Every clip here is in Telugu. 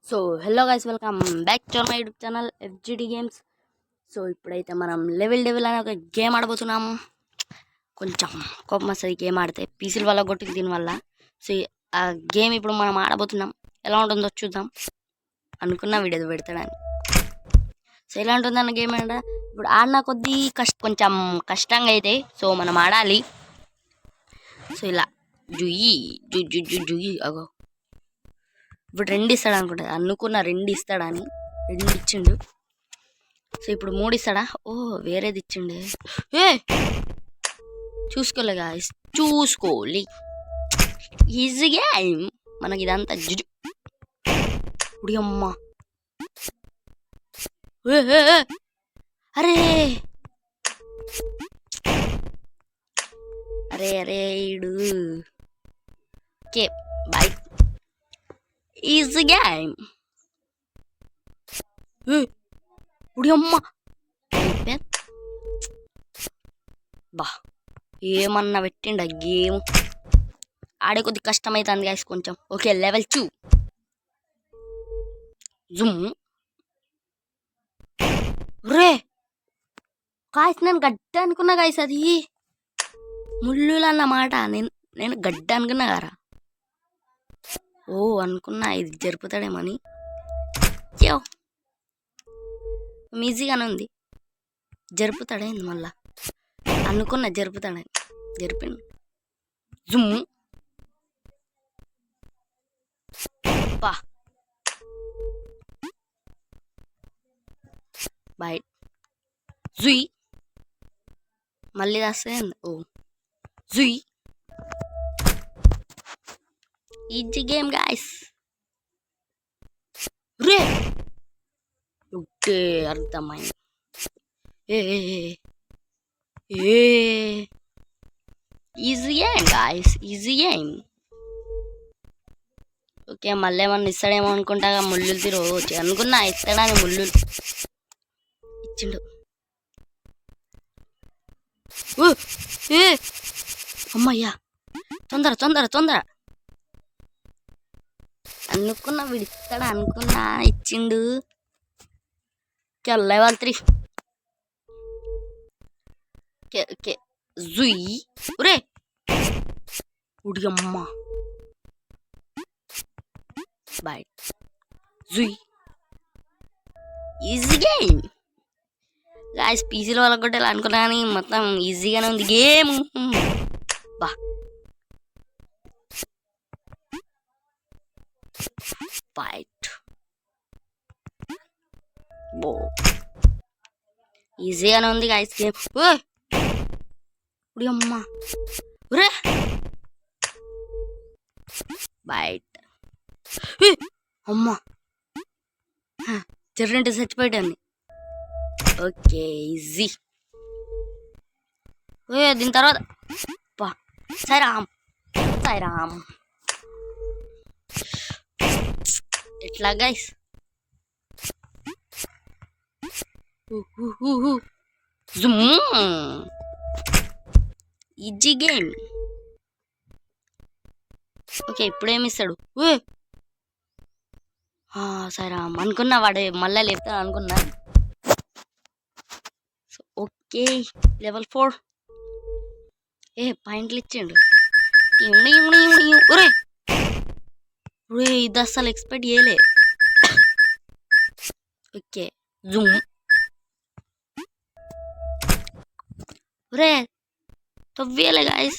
So hello guys, welcome back to my YouTube channel FGD games. So ఇప్పుడైతే మనం లెవెల్ అనే ఒక గేమ్ ఆడబోతున్నాము. కొంచెం కోపం వస్తుంది గేమ్ ఆడితే, పీసీల వల్ల కొట్టింది దీనివల్ల. సో ఆ గేమ్ ఇప్పుడు మనం ఆడబోతున్నాం. ఎలా ఉంటుందో చూద్దాం. అనుకున్న వీడియో పెడతాడని. సో ఎలా ఉంటుందన్న గేమ్ ఆడ ఇప్పుడు ఆడిన కొద్దీ కొంచెం కష్టంగా అయితే. సో మనం ఆడాలి. సో ఇలా జుయ్యి జుయ్యి అగో ఇప్పుడు 2 ఇస్తాడు అనుకుంటా. అనుకున్న 2 ఇస్తాడని 2 ఇచ్చిండు. సో ఇప్పుడు 3 ఇస్తాడా? ఓ వేరేది ఇచ్చిండే. ఏ చూసుకోలే గాయ్స్, చూసుకోలే. ఈజీ గేమ్ మనకి ఇదంతా జుజు. ఉడి అమ్మ, అరే అరే అరే ఇడు. Okay boy. Easy game. ఉడి అమ్మ బా, ఏమన్నా పెట్టిండ గేమ్. ఆడే కొద్ది కష్టమవుతుంది గాయస్ కొంచెం. Okay level 2 zoom. రే గాయస్, నేను గడ్డ అనుకున్నా గాయస్, అది ముళ్ళులు అన్నమాట. నేను గడ్డ అనుకున్నా గారా. ఓ అనుకున్నా ఇది జరుపుతాడేమని. ఈజీగానే ఉంది. జరుపుతాడేంది మళ్ళా అనుకున్నా, జరుపుతాడని. జరిపిండు. జుమ్ పా బాయ్. జుయ్ మళ్ళీ రాస్తే. ఓ జుయ్. Easy game guys. రే ఓకే అర్థమైంది. ఏ easy game guys, easy game. Okay మళ్ళీ ఏమన్నా ఇస్తాడేమో అనుకుంటా. ముళ్ళులు తిరగవచ్చు అనుకున్నా, ఇస్తాడని ముళ్ళులు ఇచ్చిండు. అమ్మయ్యా, తొందర తొందర తొందర. అనుకున్నా విడిస్తాడా అనుకున్నా, ఇచ్చిండు. లెవెల్ 3. ఓకే జుయ్. ఒరే ఉడి అమ్మ బాయ్. జుయ్ ఈజీ గేమ్ గాయస్. పీసీలో వాళ్ళకి కొట్టాలి అనుకున్నా కానీ మొత్తం ఈజీగానే ఉంది గేమ్. బా ఫైట్. బో ఈజీగానే ఉంది గాయస్ గేమ్. ఉడి అమ్మ ఒరే బైట్. అమ్మా చెర్రంటే చచ్చిపోయాన్ని. Okay easy. దీని తర్వాత సాయిరామ్ సాయిరామ్. ఎట్లా గైస్? Easy game. ఓకే ఇప్పుడేమిస్తాడు? సాయిరామ్ అనుకున్నా, వాడు మళ్ళీ లేపుతాను అనుకున్నా. Okay level 4. పాయింట్లు ఇచ్చిండు. ఇది అస్సలు ఎక్స్పెక్ట్ చేయలే. Okay zoom. తవ్వేలే గాయస్.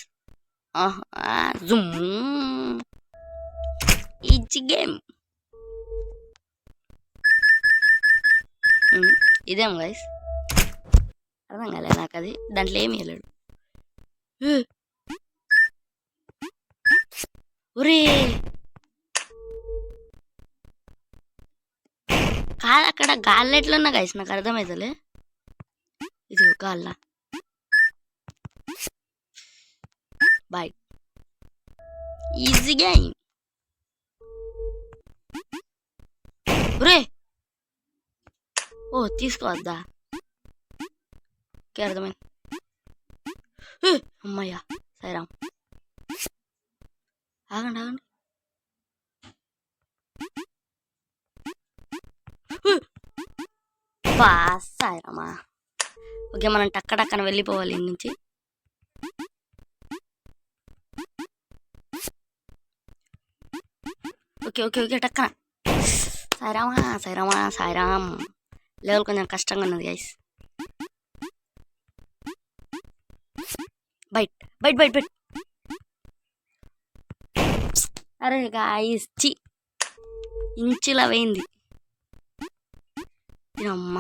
Zoom easy game. ఇదేం గాయస్ అర్థం కాలే నాకు. అది దాంట్లో ఏమి వెళ్ళాడు. ఒరే కాదు, అక్కడ గాల్లో ఎట్లున్నా గాయస్ నాకు అర్థమవుతలే. ఇది గాల్ల బాయ్. Easy game. ఒరే ఓ తీసుకోవద్దా? అర్థమైంది. అమ్మయ్యా సాయిరామ్. ఆగండి ఆగండి. సాయిరామా. ఓకే, మనం టక్కన వెళ్ళిపోవాలి ఇన్ని నుంచి. ఓకే ఓకే ఓకే టక్కన. సాయిరామ్. లెవెల్ కొంచెం కష్టంగా ఉన్నది గైస్. బయట. అరే గాయస్ ఇంచులా పోయింది. అమ్మ,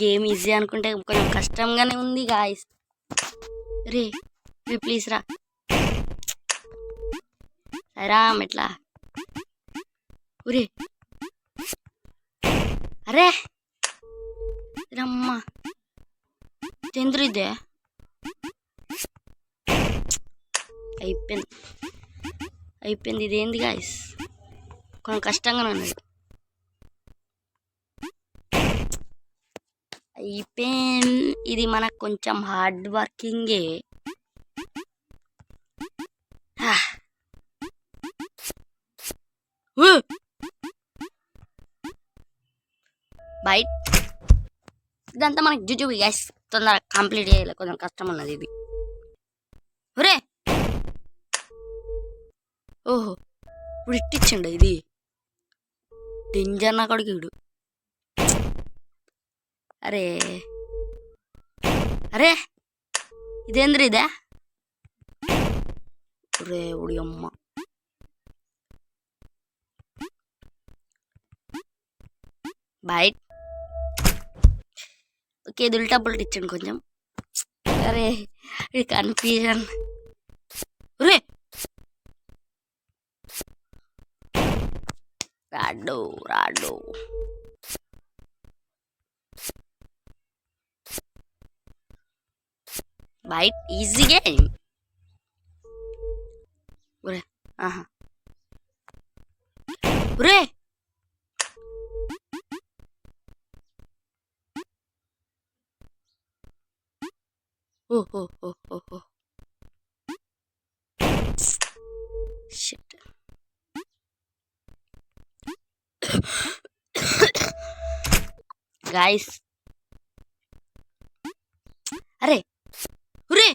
గేమ్ ఈజీ అనుకుంటే కొంచెం కష్టంగానే ఉంది గాయస్. రే ప్లీజ్ రా సాయిరామ్. ఎట్లా ఒరే, అరే రమ్మ చంద్రుదే అయిపోయింది. ఇదేంది గాయస్, కొంచెం కష్టంగానే ఉన్నది. అయిపోయింది. ఇది మనకు కొంచెం హార్డ్ వర్కింగే. బయట ఇదంతా మనకి జుజుబి గ్యాస్, తొందరగా కంప్లీట్ చేయాలి, కొంచెం కష్టం ఉన్నది ఇది. ఒరే ఓహో, ఇప్పుడు ఇట్టించండి ఇది డేంజర్ నా కొడుకు ఇడు. అరే ఇదేంద్రీ ఇదే. రే ఉడి అమ్మ, బయట. ఓకే, ఇది ఉల్టా పుల్ట ఇచ్చండి కొంచెం. అరే ఇది కన్ఫ్యూజన్. రే రాడు బయట. Easy game. ఒరే ఆహా, ఒరే ఓహో షిట్. గాయస్ అరే ఒరే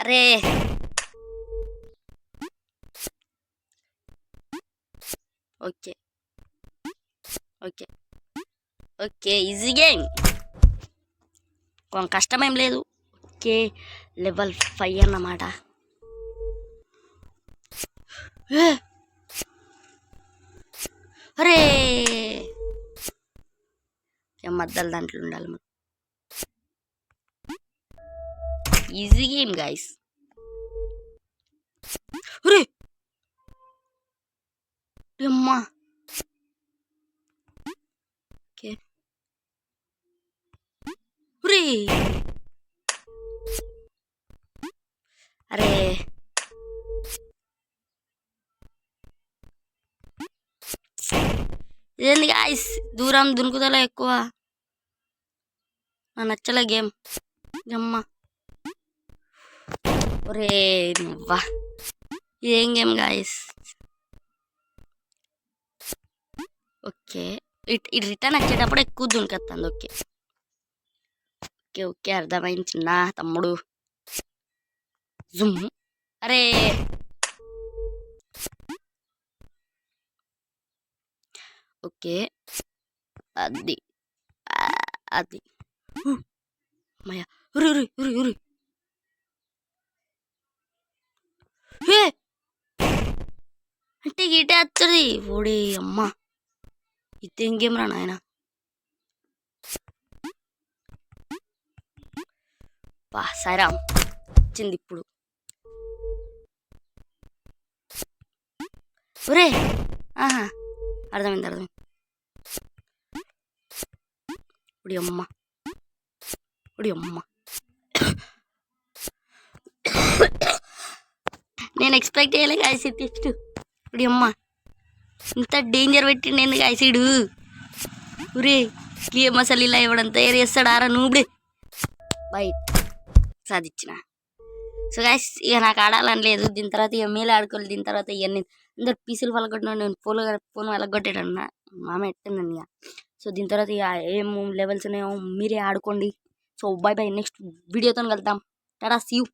అరే ఓకే ఈజీ గేమ్, కొంచెం కష్టమేం లేదు. ఓకే, లెవెల్ 5 అన్నమాట. అరే మద్దలు దాంట్లో ఉండాలి. Easy game guys. అరే అమ్మా, ఓకే అరే ఇదేంది గాయస్, దూరం దునుకుదల ఎక్కువ. నా నచ్చలే గేమ్. అమ్మా ఒరే నువ్వా, ఇదేం గేమ్ గాయస్. ఓకే, ఇటు రిటర్న్ వచ్చేటప్పుడు ఎక్కువ దునికెత్తుంది. ఓకే అర్థమైంది చిన్న తమ్ముడు. జుమ్. అరే ఓకే, అది మయ. అంటే గీటే వచ్చది. ఓడి అమ్మ, ఇదేం గేమ్ రా నాయన. సాయిరామ్ వచ్చింది ఇప్పుడు. ఒరే ఆహా, అర్థమైంది. ఉడి అమ్మ నేను ఎక్స్పెక్ట్ చేయలే గాయసి టెస్ట్. ఇప్పుడు అమ్మ ఇంత డేంజర్ పెట్టిండు ఎందుకు గాయసీడు. ఊరే గేమ్ అసలు ఇలా ఇవ్వడం తయారు చేస్తాడారా నువ్వుడే. బయట సాధించిన. సో గాయస్, ఇక నాకు ఆడాలని లేదు. దీని తర్వాత ఇక మేలు ఆడుకోవాలి. దీని తర్వాత ఇవన్నీ అందరు పీసులు వలగొట్టినా, నేను ఫోన్ వలగొట్టాడన్నా. మామ ఎట్టిందండి ఇక. సో దీని తర్వాత ఇక ఏం లెవెల్స్ ఉన్నాయో మీరే ఆడుకోండి. సో బై బై, నెక్స్ట్ వీడియోతో కలుద్దాం. టాటా, సీ యూ.